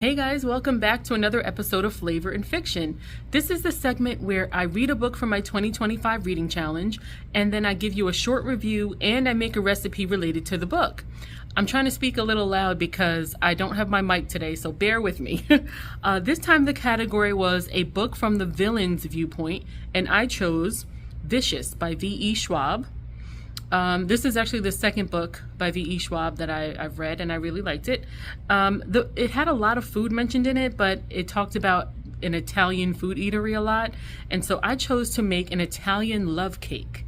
Hey guys, welcome back to another episode of Flavor and Fiction. This is the segment where I read a book from my 2025 reading challenge, and then I give you a short review and I make a recipe related to the book. I'm trying to speak a little loud because I don't have my mic today, so bear with me. This time the category was a book from the villain's viewpoint, and I chose Vicious by V.E. Schwab. This is actually the second book by V.E. Schwab that I've read, and I really liked it. It had a lot of food mentioned in it, but it talked about an Italian food eatery a lot, and so I chose to make an Italian love cake.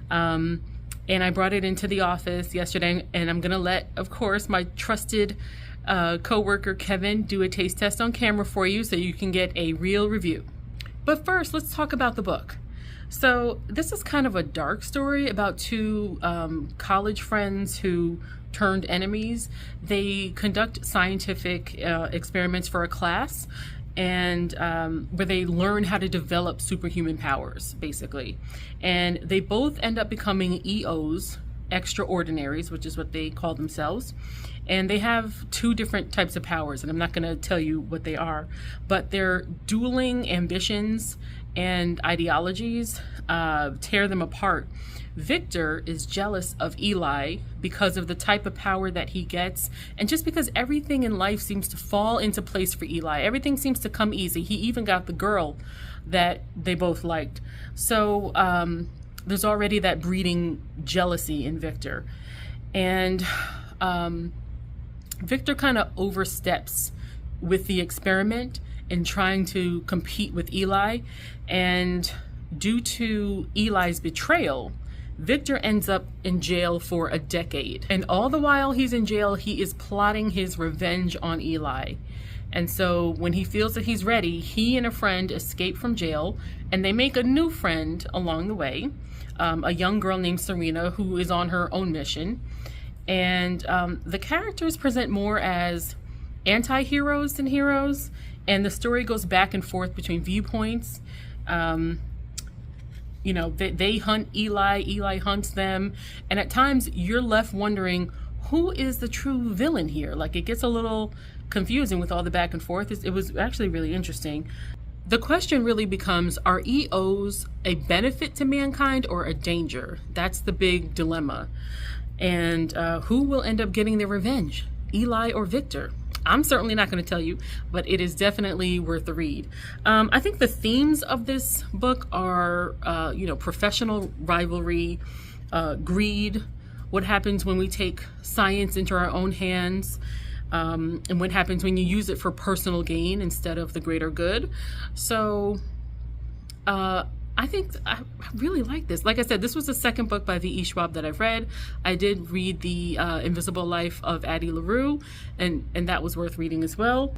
And I brought it into the office yesterday, and I'm going to let, of course, my trusted co-worker Kevin do a taste test on camera for you so you can get a real review. But first, let's talk about the book. So this is kind of a dark story about two college friends who turned enemies. They conduct scientific experiments for a class, and where they learn how to develop superhuman powers, basically. And they both end up becoming EOs, extraordinaries, which is what they call themselves. And they have two different types of powers, and I'm not going to tell you what they are, but their dueling ambitions and ideologies tear them apart. Victor is jealous of Eli because of the type of power that he gets, and just because everything in life seems to fall into place for Eli. Everything seems to come easy. He even got the girl that they both liked. So there's already that breeding jealousy in Victor. And Victor kind of oversteps with the experiment in trying to compete with Eli, and due to Eli's betrayal, Victor ends up in jail for a decade. And all the while he's in jail, he is plotting his revenge on Eli. And so when he feels that he's ready, he and a friend escape from jail, and they make a new friend along the way, a young girl named Serena, who is on her own mission. And the characters present more as anti-heroes than heroes, and the story goes back and forth between viewpoints. They hunt Eli hunts them, and at times you're left wondering, who is the true villain here? Like, it gets a little confusing with all the back and forth. It was actually really interesting. The question really becomes, are EOs a benefit to mankind or a danger? That's the big dilemma. And who will end up getting their revenge, Eli or Victor? I'm certainly not going to tell you, but it is definitely worth the read. I think the themes of this book are, professional rivalry, greed, what happens when we take science into our own hands, and what happens when you use it for personal gain instead of the greater good. So I think I really like this. Like I said, this was the second book by V.E. Schwab that I've read. I did read The Invisible Life of Addie LaRue, and that was worth reading as well.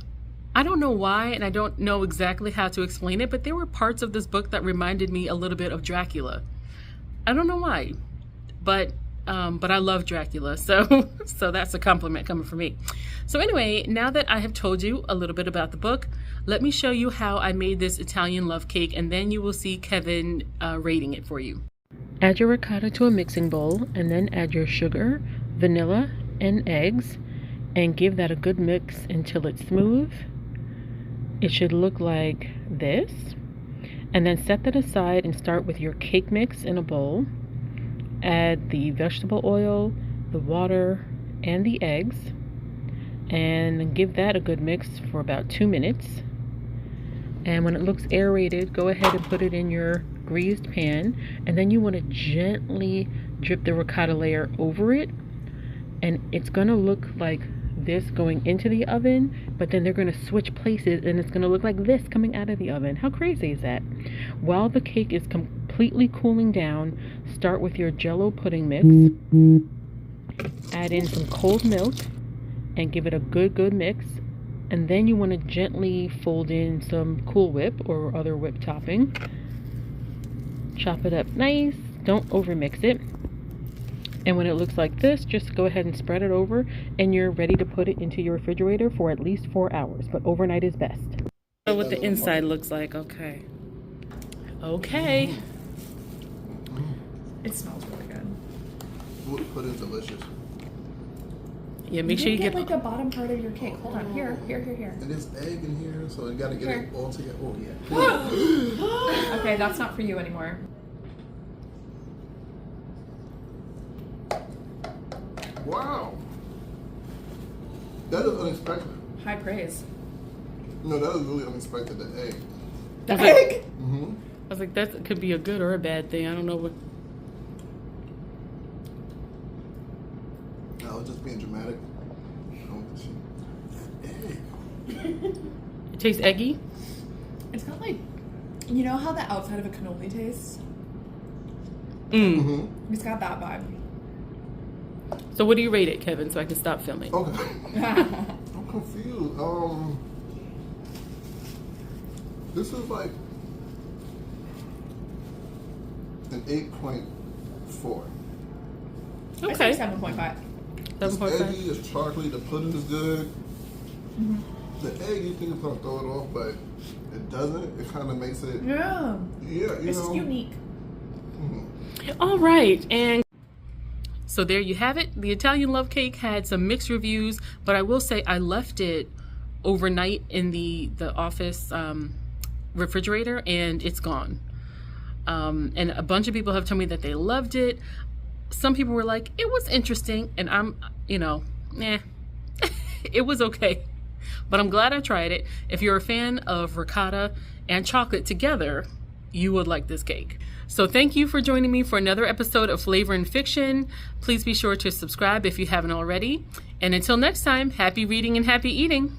I don't know why, and I don't know exactly how to explain it, but there were parts of this book that reminded me a little bit of Dracula. I don't know why, but I love Dracula, so that's a compliment coming from me. So anyway, now that I have told you a little bit about the book, let me show you how I made this Italian love cake, and then you will see Kevin rating it for you. Add your ricotta to a mixing bowl, and then add your sugar, vanilla, and eggs, and give that a good mix until it's smooth. It should look like this. And then set that aside and start with your cake mix in a bowl. Add the vegetable oil, the water, and the eggs, and give that a good mix for about 2 minutes. And when it looks aerated, go ahead and put it in your greased pan, and then you want to gently drip the ricotta layer over it, and it's going to look like this going into the oven, but then they're going to switch places, and it's going to look like this coming out of the oven. How crazy is that? While the cake is completely cooling down, start with your Jell-O pudding mix, add in some cold milk, and give it a good mix. And then you want to gently fold in some Cool Whip or other whip topping. Chop it up nice, don't overmix it. And when it looks like this, just go ahead and spread it over, and you're ready to put it into your refrigerator for at least 4 hours, but overnight is best. So what the inside looks like, okay. It smells really good. Put in delicious. Yeah, make sure you get like the bottom part of your cake. Hold on, here. And there's egg in here, so you gotta get it all together. Oh yeah. Okay, that's not for you anymore. Wow. That is unexpected. High praise. No, that is really unexpected. The egg. The egg? Mm-hmm. I was like, that could be a good or a bad thing. I don't know what. I was just being dramatic. That egg. It tastes eggy. It's got like, you know how the outside of a cannoli tastes? Mm-hmm. It's got that vibe. So what do you rate it, Kevin, so I can stop filming? Okay. I'm confused. This is like an 8.4. Okay. I say 7.5. It's 7.5. eggy, it's chocolatey, the pudding is good. Mm-hmm. The egg, you think it's gonna throw it off, but it doesn't. It kind of makes it. Yeah. Yeah, It's unique. Mm-hmm. All right, and so there you have it. The Italian love cake had some mixed reviews, but I will say I left it overnight in the office refrigerator, and it's gone. And a bunch of people have told me that they loved it. Some people were like, it was interesting, and I'm, it was okay. But I'm glad I tried it. If you're a fan of ricotta and chocolate together, you would like this cake. So thank you for joining me for another episode of Flavor and Fiction. Please be sure to subscribe if you haven't already. And until next time, happy reading and happy eating.